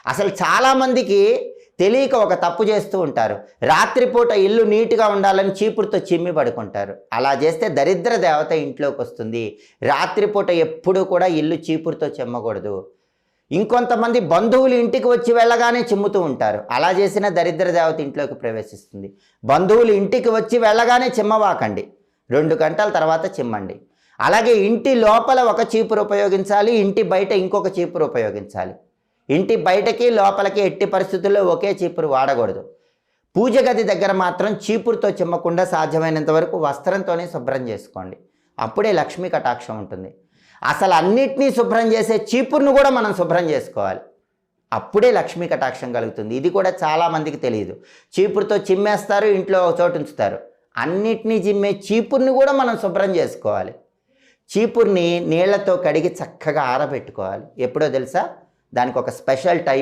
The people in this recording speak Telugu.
అసలు చాలామందికి తెలియక ఒక తప్పు చేస్తూ ఉంటారు. రాత్రిపూట ఇల్లు నీట్‌గా ఉండాలని చీపురుతో చిమ్మి పడుకుంటారు. అలా చేస్తే దరిద్ర దేవత ఇంట్లోకి వస్తుంది. రాత్రిపూట ఎప్పుడూ కూడా ఇల్లు చీపురుతో చిమ్మకూడదు. ఇంకొంతమంది బంధువులు ఇంటికి వచ్చి వెళ్ళగానే చిమ్ముతూ ఉంటారు. అలా చేసిన దరిద్ర దేవత ఇంట్లోకి ప్రవేశిస్తుంది. బంధువులు ఇంటికి వచ్చి వెళ్ళగానే చిమ్మవాకండి. 2 గంటల తర్వాత చిమ్మండి. అలాగే ఇంటి లోపల ఒక చీపురు ఉపయోగించాలి, ఇంటి బయట ఇంకొక చీపురు ఉపయోగించాలి. ఇంటి బయటకి లోపలికి ఎట్టి పరిస్థితుల్లో ఒకే చీపురు వాడకూడదు. పూజ గది దగ్గర మాత్రం చీపురుతో చిమ్మకుండా సాధ్యమైనంత వరకు వస్త్రంతోనే శుభ్రం చేసుకోండి. అప్పుడే లక్ష్మీ కటాక్షం ఉంటుంది. అసలు అన్నిటినీ శుభ్రం చేసే చీపురును కూడా మనం శుభ్రం చేసుకోవాలి. అప్పుడే లక్ష్మీ కటాక్షం కలుగుతుంది. ఇది కూడా చాలామందికి తెలియదు. చీపురుతో చిమ్మేస్తారు, ఇంట్లో ఒక చోటు ఉంచుతారు. అన్నిటినీ చిమ్మే చీపురుని కూడా మనం శుభ్రం చేసుకోవాలి. చీపురుని నీళ్లతో కడిగి చక్కగా ఆరబెట్టుకోవాలి. ఎప్పుడో తెలుసా? దానికి ఒక స్పెషల్ టైం